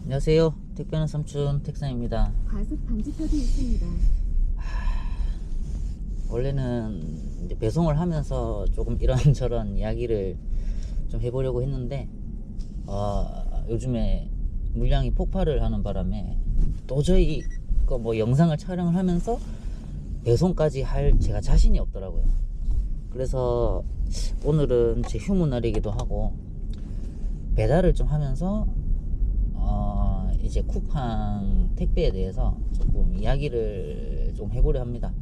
안녕하세요. 택배는 삼촌 택상입니다. 과속 방지턱이 있습니다. 원래는 이제 배송을 하면서 조금 이런저런 이야기를 좀 해보려고 했는데 요즘에 물량이 폭발을 하는 바람에 도저히 뭐 영상을 촬영을 하면서 배송까지 할 제가 자신이 없더라고요. 그래서 오늘은 제 휴무 날이기도 하고 배달을 좀 하면서 이제 쿠팡 택배에 대해서 조금 이야기를 좀 해보려 합니다.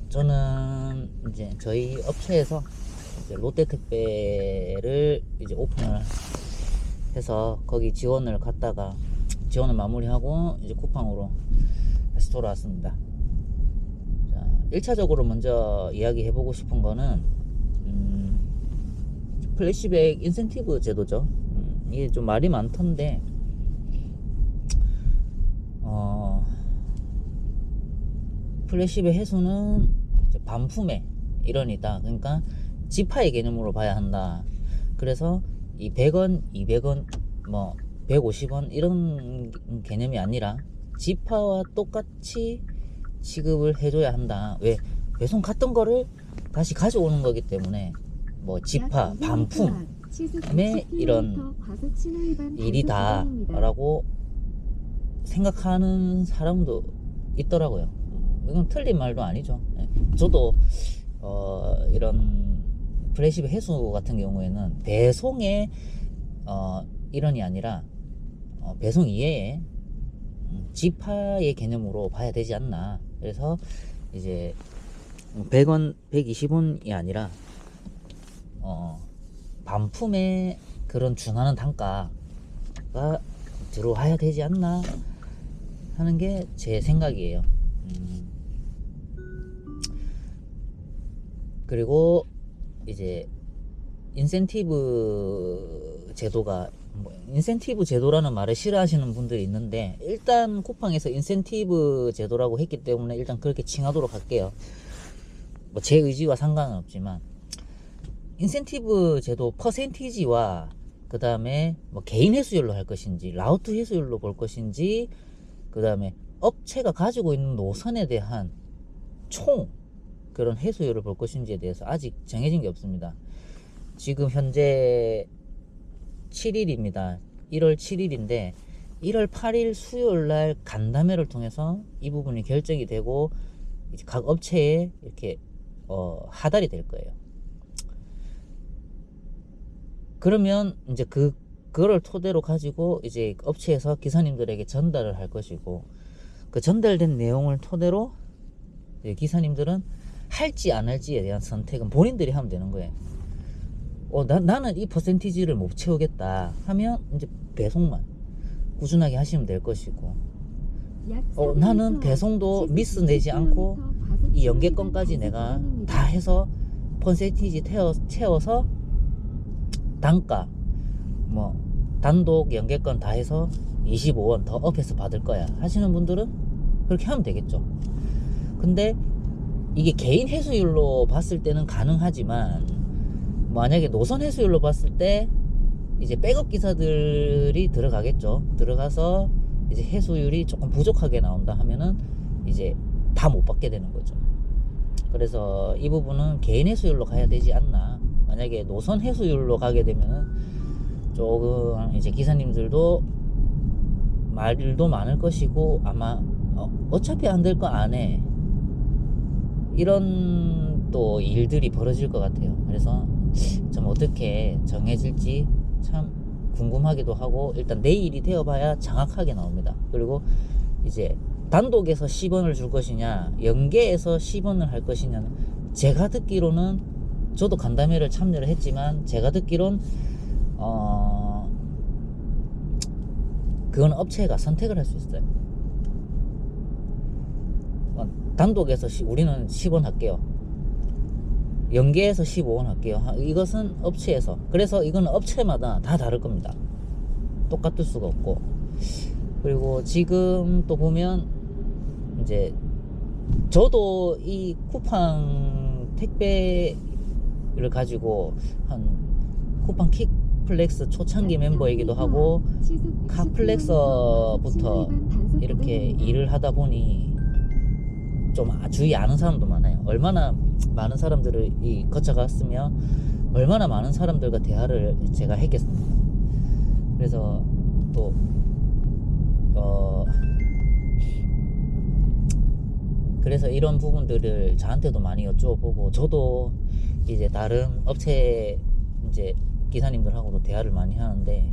저는 이제 저희 업체에서 이제 롯데 택배를 이제 오픈을 해서 거기 지원을 갔다가 지원을 마무리하고 이제 쿠팡으로 다시 돌아왔습니다. 자, 1차적으로 먼저 이야기해보고 싶은 거는 플래시백 인센티브 제도죠. 이게 좀 말이 많던데 플래시백 회수는 반품의 일원이다. 그러니까 지파의 개념으로 봐야 한다. 그래서 이 100원, 200원, 뭐 150원 이런 개념이 아니라 지파와 똑같이 지급을 해줘야 한다. 왜? 배송 갔던 거를 다시 가져오는 거기 때문에 뭐 지파, 반품의 이런 일이다 라고 생각하는 사람도 있더라고요. 이건 틀린 말도 아니죠. 저도 이런 플래시백 회수 같은 경우에는 배송의 일원이 아니라 배송 이외에 지파의 개념으로 봐야 되지 않나. 그래서 이제 100원, 120원이 아니라 반품에 그런 준하는 단가가 들어와야 되지 않나 하는 게 제 생각이에요. 그리고 이제 인센티브 제도가 인센티브 제도라는 말을 싫어하시는 분들이 있는데, 일단 쿠팡에서 인센티브 제도라고 했기 때문에 일단 그렇게 칭하도록 할게요. 뭐 제 의지와 상관은 없지만 인센티브 제도 퍼센티지와 그 다음에 뭐 개인 회수율로 할 것인지 라우트 회수율로 볼 것인지 그 다음에 업체가 가지고 있는 노선에 대한 총 그런 회수율을 볼 것인지에 대해서 아직 정해진 게 없습니다. 지금 현재 7일입니다. 1월 7일인데 1월 8일 수요일날 간담회를 통해서 이 부분이 결정이 되고 이제 각 업체에 이렇게 하달이 될 거예요. 그러면 이제 그거를 토대로 가지고 이제 업체에서 기사님들에게 전달을 할 것이고, 그 전달된 내용을 토대로 기사님들은 할지 안 할지에 대한 선택은 본인들이 하면 되는 거예요. 나는 이 퍼센티지를 못 채우겠다 하면 이제 배송만 꾸준하게 하시면 될 것이고, 나는 배송도 미스 내지 않고 이 연계권까지 내가 다 해서 퍼센티지 채워서 단가 뭐 단독 연계권 다 해서 25원 더 업해서 받을 거야 하시는 분들은 그렇게 하면 되겠죠. 근데 이게 개인 회수율로 봤을 때는 가능하지만, 만약에 노선 회수율로 봤을 때 이제 백업 기사들이 들어가겠죠. 들어가서 이제 회수율이 조금 부족하게 나온다 하면은 이제 다 못 받게 되는 거죠. 그래서 이 부분은 개인 회수율로 가야 되지 않나. 만약에 노선 회수율로 가게 되면은 조금 이제 기사님들도 말도 많을 것이고, 아마 어차피 안 될 거 안 해, 이런 또 일들이 벌어질 것 같아요. 그래서 좀 어떻게 정해질지 참 궁금하기도 하고, 일단 내일이 되어봐야 정확하게 나옵니다. 그리고 이제 단독에서 10원을 줄 것이냐 연계에서 10원을 할 것이냐는, 제가 듣기로는, 저도 간담회를 참여를 했지만 제가 듣기론 그건 업체가 선택을 할 수 있어요. 단독에서 우리는 10원 할게요, 연계에서 15원 할게요, 이것은 업체에서. 그래서 이건 업체마다 다 다를 겁니다. 똑같을 수가 없고. 그리고 지금 또 보면 이제 저도 이 쿠팡 택배를 가지고 한 쿠팡 킥 카플렉스 초창기 멤버이기도 하고 카플렉서부터 이렇게 일을 하다 보니 좀 주위에 아는 사람도 많아요. 얼마나 많은 사람들을 거쳐갔으면 얼마나 많은 사람들과 대화를 제가 했겠습니까. 그래서 또 그래서 이런 부분들을 저한테도 많이 여쭤보고, 저도 이제 다른 업체 이제 기사님들하고도 대화를 많이 하는데,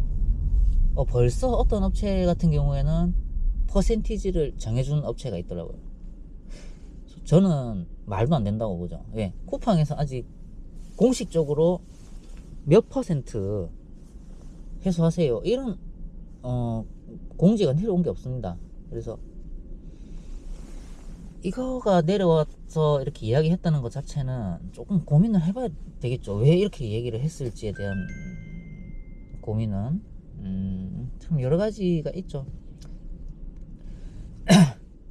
벌써 어떤 업체 같은 경우에는 퍼센티지를 정해준 업체가 있더라고요. 저는 말도 안 된다고 보죠. 왜? 쿠팡에서 아직 공식적으로 몇 퍼센트 회수하세요, 이런 공지가 내려온 게 없습니다. 그래서 이거가 내려와서 이렇게 이야기했다는 것 자체는 조금 고민을 해봐야 되겠죠. 왜 이렇게 얘기를 했을지에 대한 고민은 참 여러 가지가 있죠.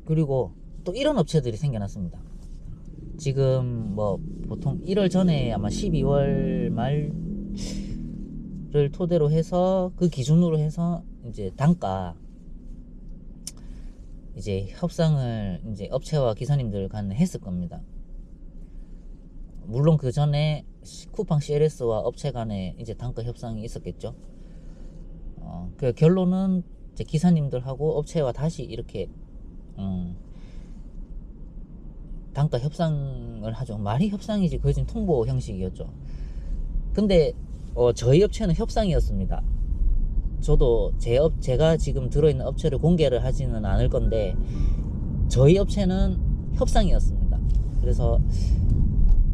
그리고 또 이런 업체들이 생겨났습니다. 지금 뭐 보통 1월 전에 아마 12월 말을 토대로 해서 그 기준으로 해서 이제 단가 이제 협상을 이제 업체와 기사님들 간에 했을 겁니다. 물론 그 전에 쿠팡 CLS와 업체 간에 이제 단가 협상이 있었겠죠. 그 결론은 이제 기사님들하고 업체와 다시 이렇게 단가 협상을 하죠. 말이 협상이지 거진 통보 형식이었죠. 근데 저희 업체는 협상이었습니다. 저도 제가 지금 들어있는 업체를 공개를 하지는 않을 건데, 저희 업체는 협상이었습니다. 그래서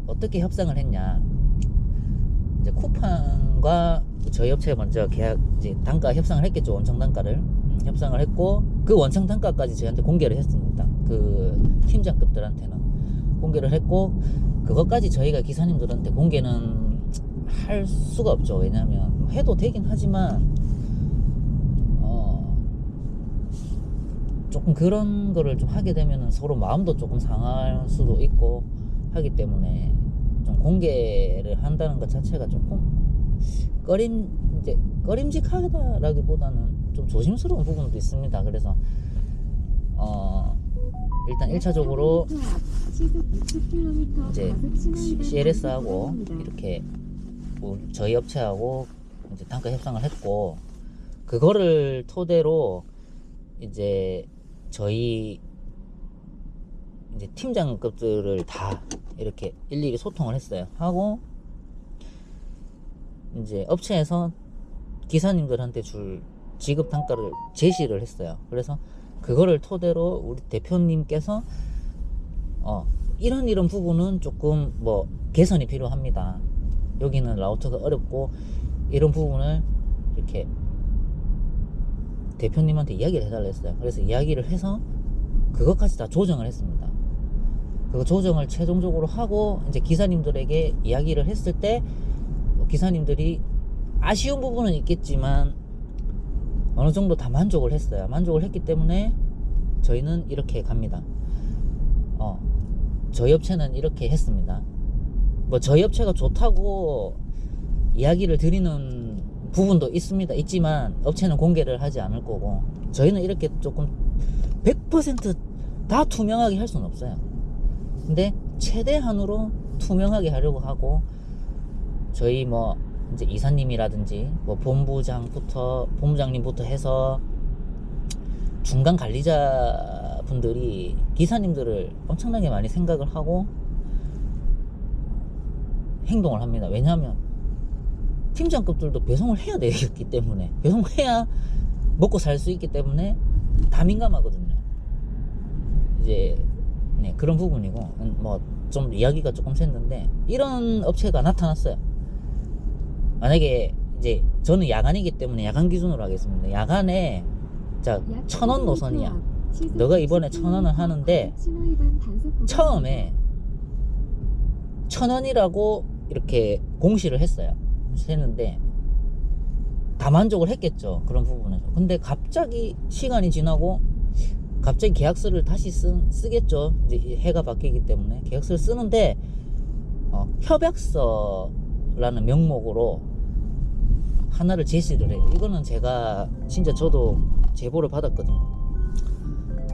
어떻게 협상을 했냐, 이제 쿠팡과 저희 업체가 먼저 이제 단가 협상을 했겠죠. 원청 단가를 협상을 했고, 그 원청 단가까지 저희한테 공개를 했습니다. 그 팀장급들한테는 공개를 했고, 그것까지 저희가 기사님들한테 공개는 할 수가 없죠. 왜냐면 해도 되긴 하지만 조금 그런 거를 좀 하게 되면 서로 마음도 조금 상할 수도 있고 하기 때문에 좀 공개를 한다는 것 자체가 조금 꺼림직하다라기보다는 좀 조심스러운 부분도 있습니다. 그래서 일단 1차적으로 이제 CLS하고 이렇게 저희 업체하고 이제 단가 협상을 했고, 그거를 토대로 이제 저희 이제 팀장급들을 다 이렇게 일일이 소통을 했어요. 하고 이제 업체에서 기사님들한테 줄 지급 단가를 제시를 했어요. 그래서 그거를 토대로 우리 대표님께서 이런 부분은 조금 뭐 개선이 필요합니다. 여기는 라우터가 어렵고 이런 부분을 이렇게 대표님한테 이야기를 해달라 했어요. 그래서 이야기를 해서 그것까지 다 조정을 했습니다. 그 조정을 최종적으로 하고 이제 기사님들에게 이야기를 했을 때 기사님들이 아쉬운 부분은 있겠지만 어느 정도 다 만족을 했어요. 만족을 했기 때문에 저희는 이렇게 갑니다. 저희 업체는 이렇게 했습니다. 뭐 저희 업체가 좋다고 이야기를 드리는 부분도 있지만 업체는 공개를 하지 않을 거고, 저희는 이렇게 조금 100% 다 투명하게 할 수는 없어요. 근데 최대한으로 투명하게 하려고 하고, 저희 뭐 이제 이사님이라든지 뭐 본부장님부터 해서 중간 관리자 분들이 기사님들을 엄청나게 많이 생각을 하고 행동을 합니다. 왜냐하면 팀장급들도 배송을 해야 되기 때문에, 배송해야 먹고 살 수 있기 때문에 다 민감하거든요. 이제 그런 부분이고, 뭐 좀 이야기가 조금 샜는데, 이런 업체가 나타났어요. 만약에 이제 저는 야간이기 때문에 야간 기준으로 하겠습니다. 야간에 자 1,000원 노선이야. 너가 이번에 1,000원을 하는데 처음에 1,000원이라고 이렇게 공시를 했어요. 했는데 다 만족을 했겠죠. 그런 부분에서. 근데 갑자기 시간이 지나고 갑자기 계약서를 다시 쓰겠죠. 이제 해가 바뀌기 때문에 계약서를 쓰는데 협약서라는 명목으로 하나를 제시를 해요. 이거는 제가 진짜 저도 제보를 받았거든요.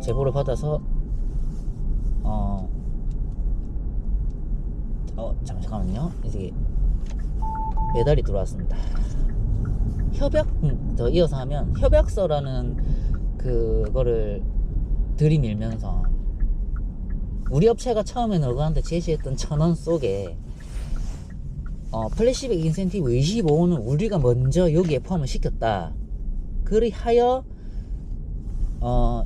제보를 받아서 잠깐만요. 이제 배달이 들어왔습니다. 더 이어서 하면 협약서라는 그거를 들이밀면서 우리 업체가 처음에 너희한테 제시했던 1,000원 속에 플래시백 인센티브 25원은 우리가 먼저 여기에 포함을 시켰다. 그리하여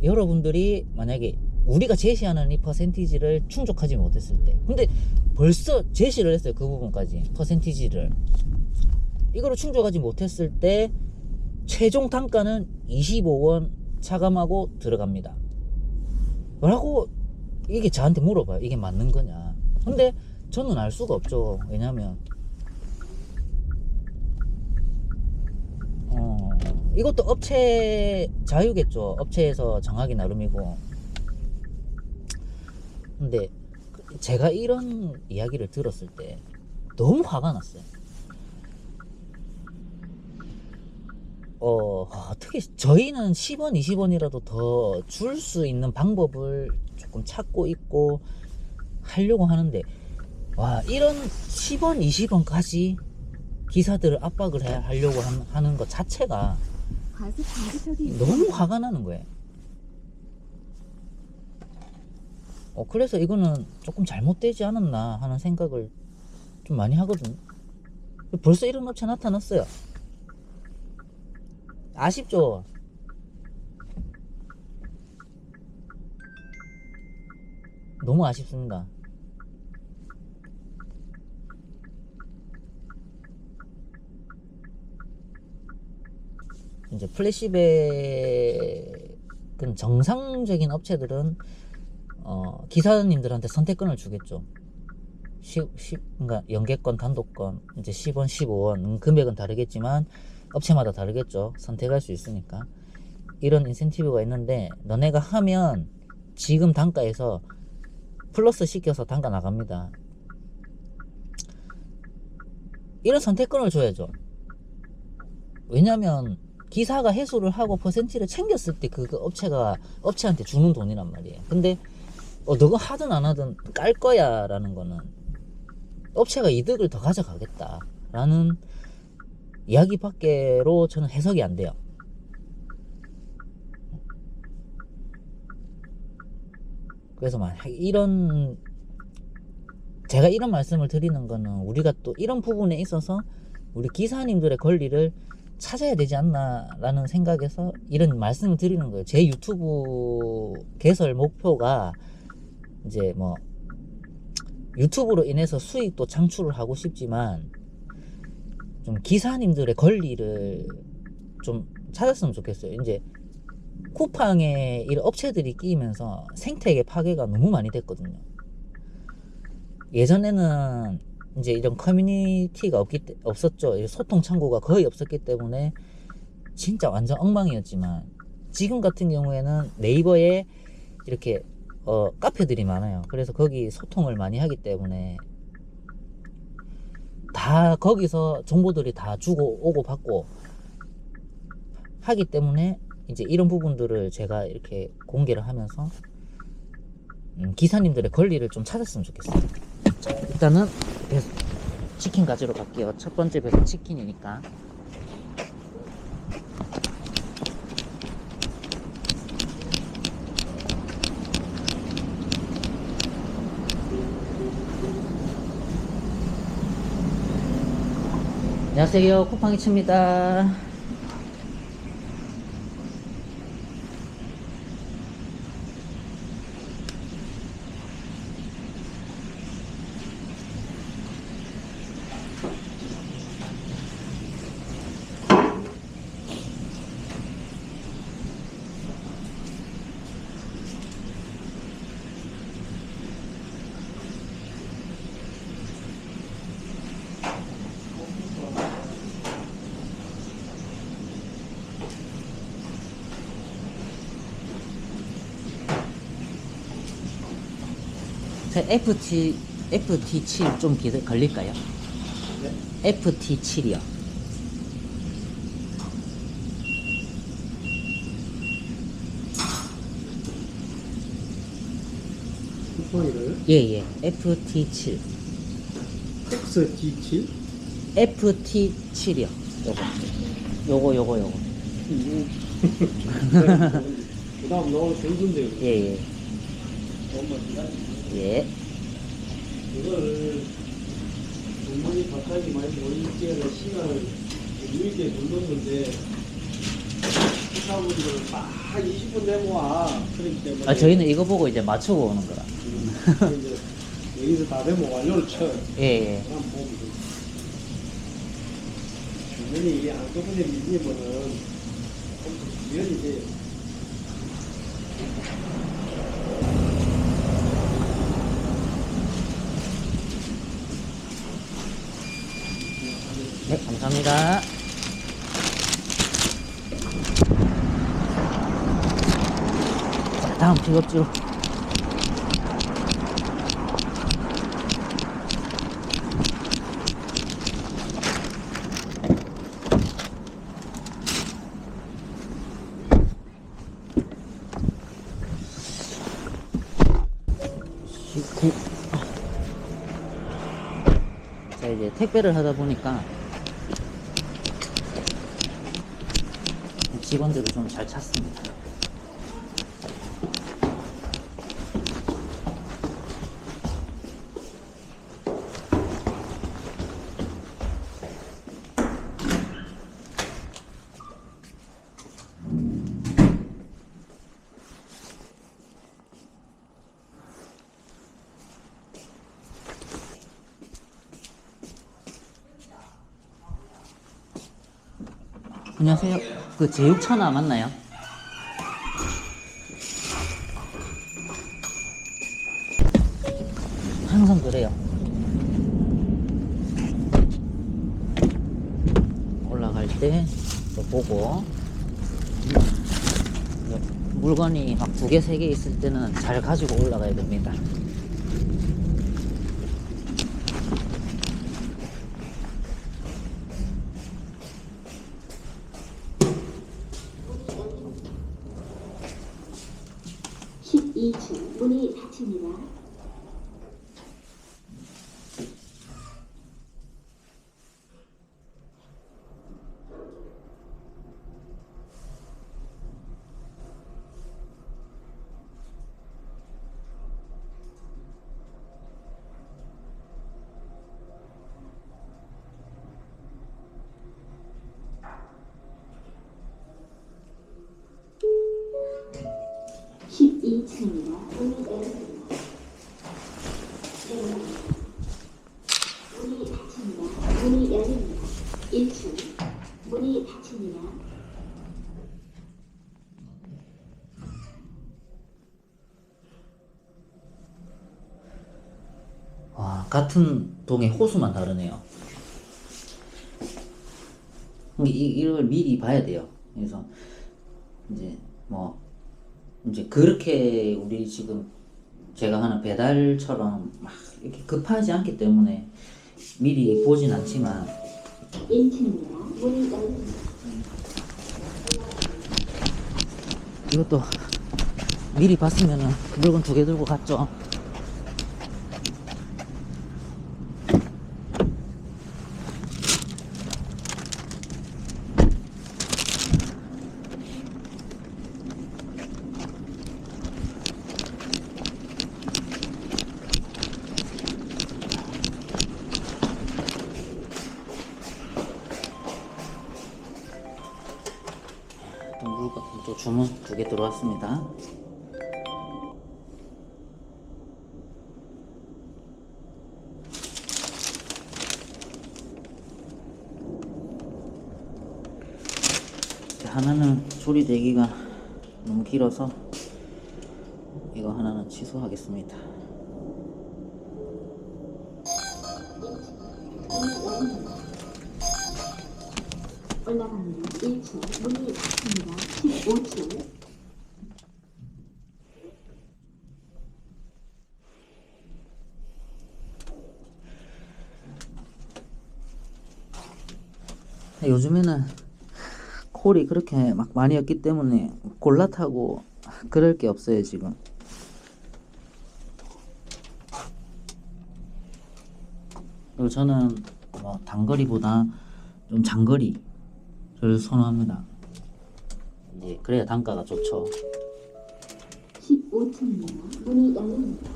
여러분들이 만약에 우리가 제시하는 이 퍼센티지를 충족하지 못했을 때, 근데 벌써 제시를 했어요. 그 부분까지 퍼센티지를 이거를 충족하지 못했을 때 최종 단가는 25원 차감하고 들어갑니다 라고 이게 저한테 물어봐요. 이게 맞는 거냐. 근데 저는 알 수가 없죠. 왜냐면 이것도 업체 자유겠죠. 업체에서 정하기 나름이고. 근데 제가 이런 이야기를 들었을 때 너무 화가 났어요. 어떻게 저희는 10원 20원이라도 더 줄 수 있는 방법을 조금 찾고 있고 하려고 하는데, 와, 이런 10원 20원까지 기사들을 압박을 하려고 하는 것 자체가 과속 방지턱이 있습니다. 너무 화가 나는 거예요. 그래서 이거는 조금 잘못되지 않았나 하는 생각을 좀 많이 하거든요. 벌써 이런 업체 나타났어요. 아쉽죠? 너무 아쉽습니다. 이제 플래시백은 정상적인 업체들은 기사님들한테 선택권을 주겠죠. 그러니까 연계권, 단독권, 이제 10원, 15원 금액은 다르겠지만 업체마다 다르겠죠. 선택할 수 있으니까. 이런 인센티브가 있는데 너네가 하면 지금 단가에서 플러스 시켜서 단가 나갑니다. 이런 선택권을 줘야죠. 왜냐면 기사가 회수를 하고 퍼센티를 챙겼을 때 그 업체가 업체한테 주는 돈이란 말이에요. 근데 너가 하든 안 하든 깔 거야 라는 거는 업체가 이득을 더 가져가겠다 라는 이야기밖에로 저는 해석이 안 돼요. 그래서 만약 제가 이런 말씀을 드리는 거는 우리가 또 이런 부분에 있어서 우리 기사님들의 권리를 찾아야 되지 않나 라는 생각에서 이런 말씀을 드리는 거예요. 제 유튜브 개설 목표가 이제 뭐 유튜브로 인해서 수익도 창출을 하고 싶지만 좀 기사님들의 권리를 좀 찾았으면 좋겠어요. 이제 쿠팡에 이런 업체들이 끼면서 생태계 파괴가 너무 많이 됐거든요. 예전에는 이제 이런 커뮤니티가 없었죠. 소통 창구가 거의 없었기 때문에 진짜 완전 엉망이었지만 지금 같은 경우에는 네이버에 이렇게 카페들이 많아요. 그래서 거기 소통을 많이 하기 때문에 다 거기서 정보들이 다 주고 오고 받고 하기 때문에 이제 이런 부분들을 제가 이렇게 공개를 하면서 기사님들의 권리를 좀 찾았으면 좋겠어요. 자, 일단은 치킨 가지러 갈게요. 첫 번째 배송 치킨이니까. 안녕하세요, 쿠팡이츠입니다. FT7 좀 걸릴까요? 네? FT7이요. 소니를 예예. FT7. 폭스 D7 FT7이요. 요거. 그 다음 너무 좋은데 예예. 엄마 기다려. 예. 이거를 부모님 갑자기 많이 모이기에는 시간을 유익에 못 넣는데 기사분들은 딱 20분 내고 와. 그렇기 때문에 아 저희는 이거 보고 이제 맞추고 오는 거라. 이제 여기서 다 되면 완료를 쳐요. 예예. 그럼 보면 돼. 주변이 한꺼번에 밀리면은 주변이 돼요. 네, 감사합니다. 자, 다음 픽업지로. 자, 이제 택배를 하다 보니까 직원들을 좀 잘 찾습니다. 안녕하세요. 그 제육천하 맞나요? 항상 그래요. 올라갈 때 또 보고 물건이 막 2개, 3개 있을 때는 잘 가지고 올라가야 됩니다. 문이 닫힙니다. 층입니다. 문이 열립니다. 문이 닫힙니다. 문이 열립니다. 1층 문이 닫힙니다. 와, 같은 동의 호수만 다르네요. 이걸 미리 봐야 돼요. 그래서 이제 이제 그렇게 우리 지금 제가 하는 배달처럼 막 이렇게 급하지 않기 때문에 미리 보진 않지만 1층입니다. 문이 열립니다. 이것도 미리 봤으면은 물건 2개 들고 갔죠. 또 물건 또 주문 2개 들어왔습니다. 하나는 조리 대기가 너무 길어서 이거 하나는 취소하겠습니다. 올라갑니다. 1층 문이 닫힙니다. 15층 요즘에는 콜이 그렇게 막 많이 없기 때문에 골라 타고 그럴 게 없어요 지금. 그리고 저는 뭐 단거리보다 좀 장거리를 선호합니다. 이제 그래야 단가가 좋죠. 15층입니다. 문이 열립니다.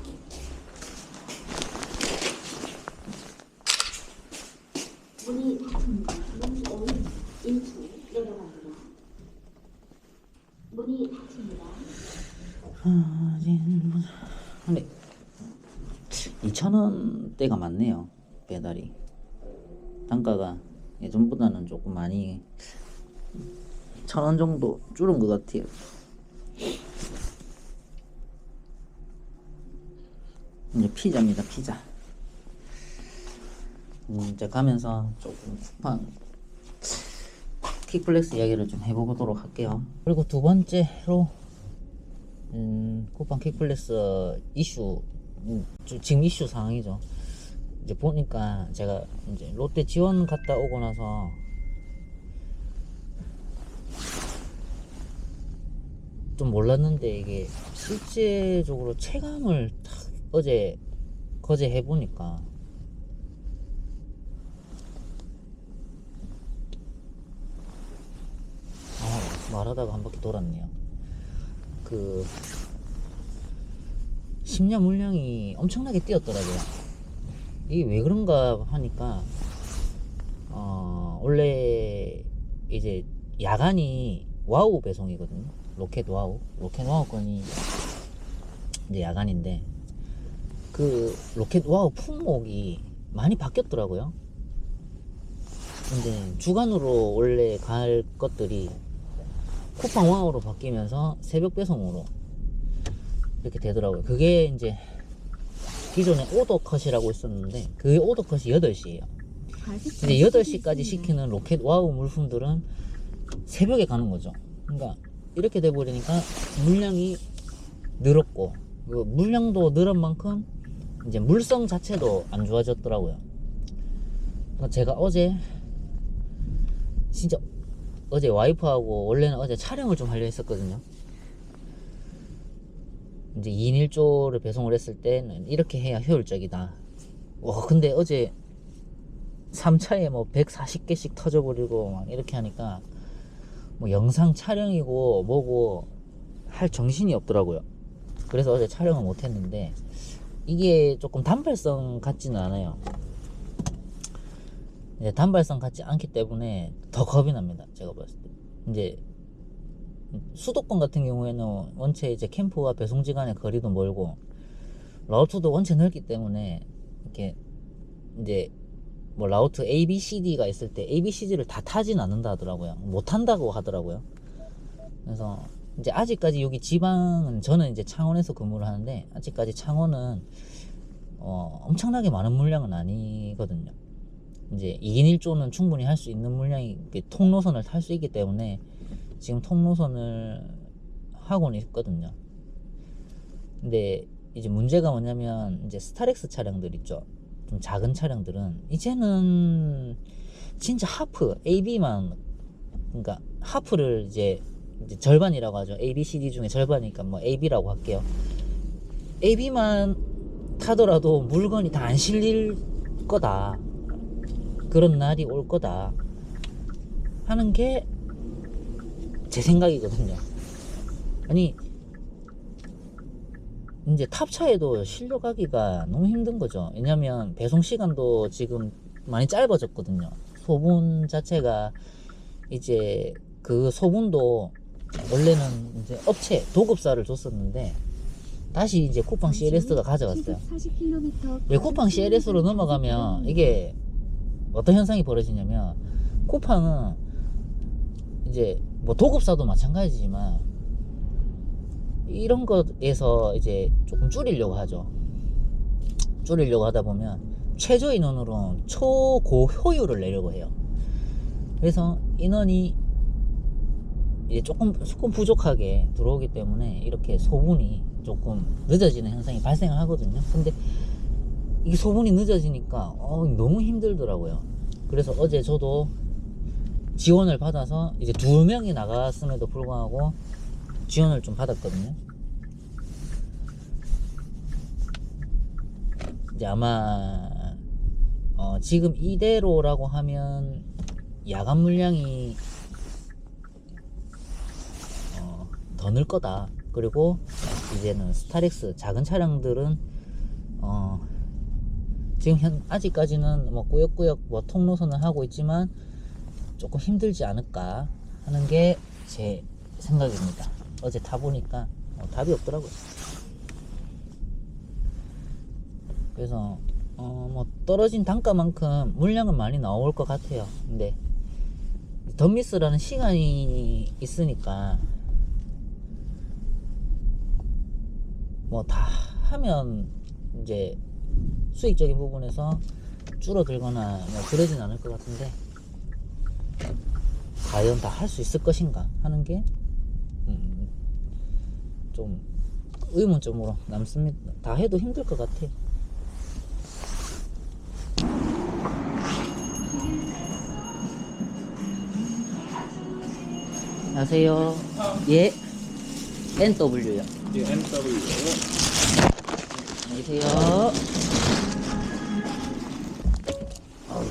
문이 닫힙니다. 문이 열립니다. 1층 내려갑니다. 문이 닫힙니다. 근데 2,000원대가 많네요. 배달이 단가가 예전보다는 조금 많이 1,000원 정도 줄은 것 같아요. 이제 피자입니다. 피자. 이제 가면서 조금 쿠팡 킥플렉스 이야기를 좀 해보도록 할게요. 그리고 두 번째로 쿠팡 킥플렉스 이슈, 지금 이슈 상황이죠. 이제 보니까 제가 이제 롯데 지원 갔다 오고 나서 좀 몰랐는데 이게 실제적으로 체감을 딱 거제 해보니까 말하다가 한 바퀴 돌았네요. 그 심야 물량이 엄청나게 뛰었더라고요. 이게 왜 그런가 하니까 원래 이제 야간이 와우 배송이거든요. 로켓 와우 건이 이제 야간인데 그 로켓 와우 품목이 많이 바뀌었더라고요. 근데 주간으로 원래 갈 것들이 쿠팡 와우로 바뀌면서 새벽 배송으로 이렇게 되더라고요. 그게 이제 기존에 오더컷이라고 있었는데 그 오더컷이 8시예요. 근데 8시까지 시키는 로켓 와우 물품들은 새벽에 가는 거죠. 그러니까 이렇게 돼버리니까 물량이 늘었고 그 물량도 늘은 만큼 이제 물성 자체도 안 좋아졌더라고요. 그러니까 제가 어제 진짜 어제 와이프하고 원래는 어제 촬영을 좀 하려 했었거든요. 이제 2인 1조를 배송을 했을 때는 이렇게 해야 효율적이다. 와 근데 어제 3차에 뭐 140개씩 터져버리고 막 이렇게 하니까 뭐 영상 촬영이고 뭐고 할 정신이 없더라고요. 그래서 어제 촬영을 못했는데 이게 조금 단발성 같지는 않아요. 이제 단발성 같지 않기 때문에 더 겁이 납니다. 제가 봤을 때 이제 수도권 같은 경우에는 원체 이제 캠프와 배송지 간의 거리도 멀고 라우트도 원체 넓기 때문에 이렇게 이제 뭐 라우트 A, B, C, D가 있을 때 A, B, C, D를 다 타진 않는다 하더라고요. 못 탄다고 하더라고요. 그래서 이제 아직까지 여기 지방은 저는 이제 창원에서 근무를 하는데 아직까지 창원은 엄청나게 많은 물량은 아니거든요. 이제 2인 1조는 충분히 할 수 있는 물량이 통로선을 탈 수 있기 때문에 지금 통로선을 하고는 있거든요. 근데 이제 문제가 뭐냐면 이제 스타렉스 차량들 있죠. 좀 작은 차량들은 이제는 진짜 하프 AB만, 그러니까 하프를 이제 절반이라고 하죠. A, B, C, D 중에 절반이니까 뭐 AB라고 할게요. AB만 타더라도 물건이 다 안 실릴 거다, 그런 날이 올 거다 하는 게 제 생각이거든요. 아니 이제 탑차에도 실려가기가 너무 힘든 거죠. 왜냐면 배송 시간도 지금 많이 짧아졌거든요. 소분 자체가 이제 그 소분도 원래는 이제 업체 도급사를 줬었는데 다시 이제 쿠팡 CLS가 가져갔어요. 왜 쿠팡 CLS로 넘어가면 이게 어떤 현상이 벌어지냐면 쿠팡은 이제 뭐 도급사도 마찬가지지만 이런 것에서 이제 조금 줄이려고 하죠. 줄이려고 하다 보면 최저 인원으로 초고효율을 내려고 해요. 그래서 인원이 이제 조금 부족하게 들어오기 때문에 이렇게 소분이 조금 늦어지는 현상이 발생을 하거든요. 근데 이게 소분이 늦어지니까 너무 힘들더라고요. 그래서 어제 저도 지원을 받아서 이제 2명이 나갔음에도 불구하고 지원을 좀 받았거든요. 이제 아마 지금 이대로라고 하면 야간 물량이 더 늘 거다. 그리고 이제는 스타렉스 작은 차량들은 지금 아직까지는 뭐 꾸역꾸역 뭐 통로선을 하고 있지만 조금 힘들지 않을까 하는 게 제 생각입니다. 어제 타보니까 답이 없더라고요. 그래서 뭐 떨어진 단가만큼 물량은 많이 나올 것 같아요. 근데 덤미스라는 시간이 있으니까 뭐 다 하면 이제 수익적인 부분에서 줄어들거나 뭐 그러진 않을 것 같은데, 과연 다 할 수 있을 것인가 하는 게 좀 의문점으로 남습니다. 다 해도 힘들 것 같아요. 안녕하세요. 예, NW요. 예, NW. 안녕히 계세요.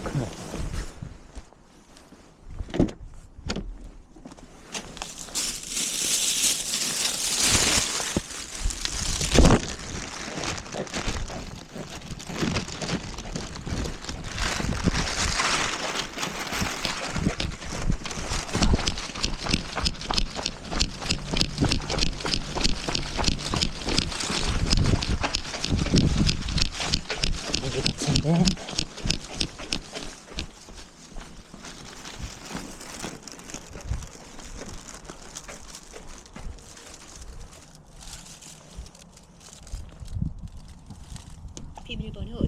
큰일 났다. 여기 같은데. 비밀번호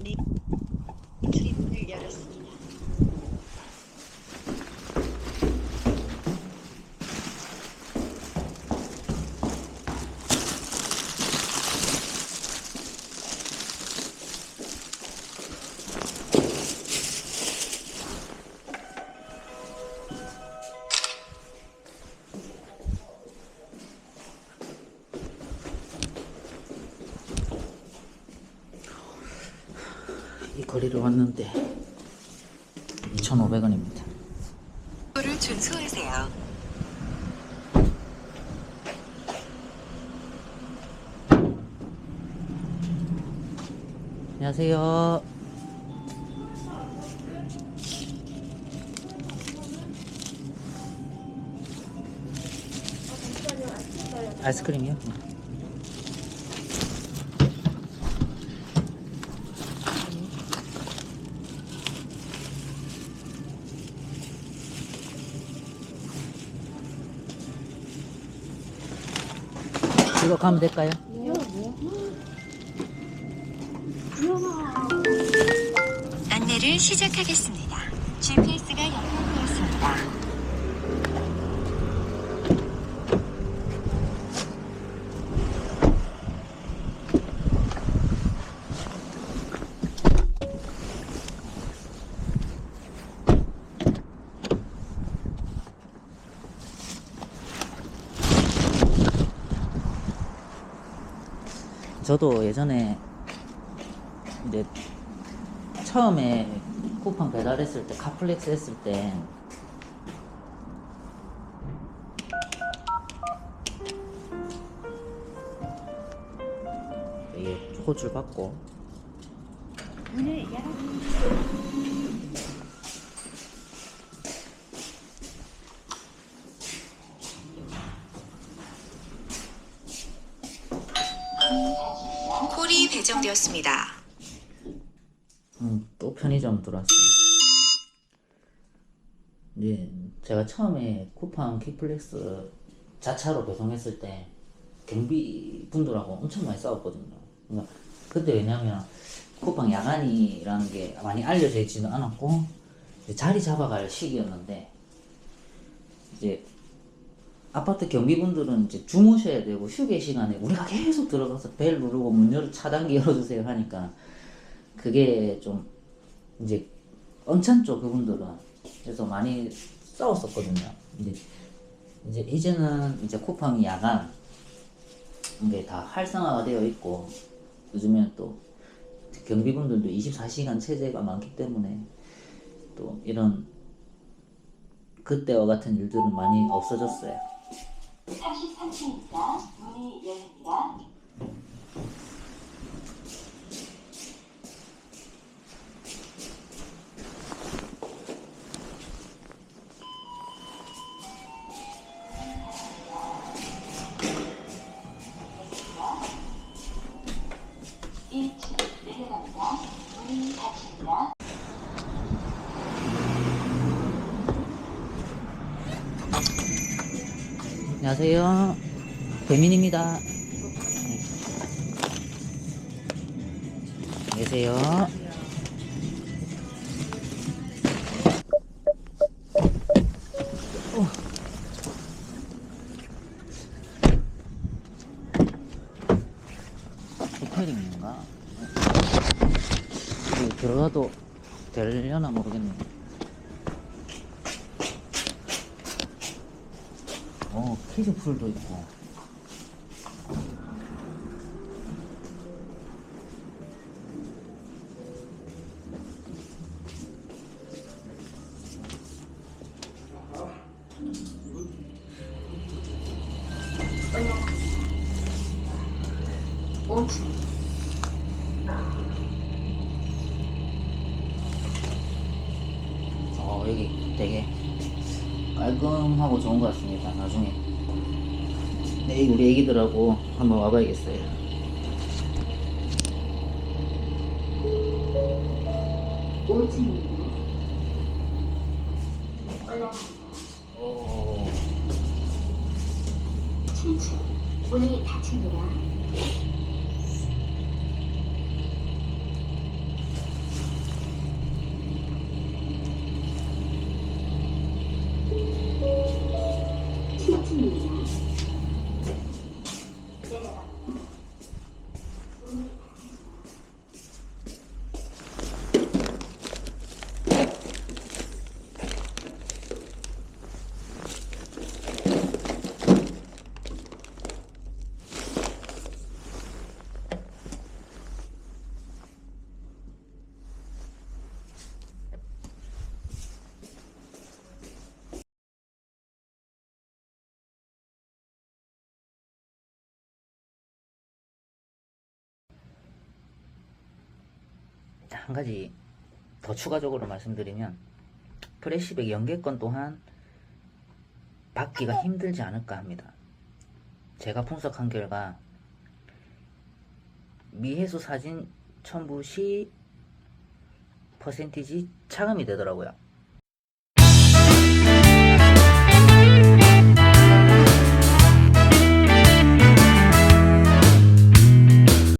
출입문을 열었습니다. 이 거리를 왔는데 2,500원입니다. 를 준수하세요. 안녕하세요. 아이스크림이요? 네. 이거 가면 될까요? 안내를 시작하겠습니다. GPS가 연결되었습니다. 저도 예전에 이제 처음에 쿠팡 배달했을 때, 카플렉스 했을 때 이게 호출 받고 문을 열었습니다. 콜이 배정되었습니다. 또 편의점 들어왔어요. 이제 제가 처음에 쿠팡 킥플렉스 자차로 배송했을 때 경비 분들하고 엄청 많이 싸웠거든요. 그러니까 그때 왜냐면 쿠팡 야간이라는 게 많이 알려져 있지는 않았고 이제 자리 잡아갈 시기였는데, 이제 아파트 경비분들은 이제 주무셔야 되고 휴게 시간에 우리가 계속 들어가서 벨 누르고 문 차단기 열어주세요 하니까 그게 좀 이제 언짢죠, 그분들은. 그래서 많이 싸웠었거든요. 이제 이제는 이제 쿠팡이 야간 이게 다 활성화가 되어 있고, 요즘엔 또 경비분들도 24시간 체제가 많기 때문에 또 이런 그때와 같은 일들은 많이 없어졌어요. 33층입니다. 문이 열립니다. 내려갑니다. 문이 닫힙니다. 안녕하세요. 배민입니다. 계세요. 호텔인가? 여기 들어가도 되려나 모르겠네. 키즈풀도 있고. 올라갑니다. 5층. 여기 되게 깔끔하고 좋은 것 같습니다. 나중에 우리 애기들하고 한번 와봐야겠어요. 오, 7층. 문이 닫힙니다. 한 가지 더 추가적으로 말씀드리면 프레시백 연계권 또한 받기가 힘들지 않을까 합니다. 제가 분석한 결과 미해수 사진 첨부 시 퍼센티지 차감이 되더라고요.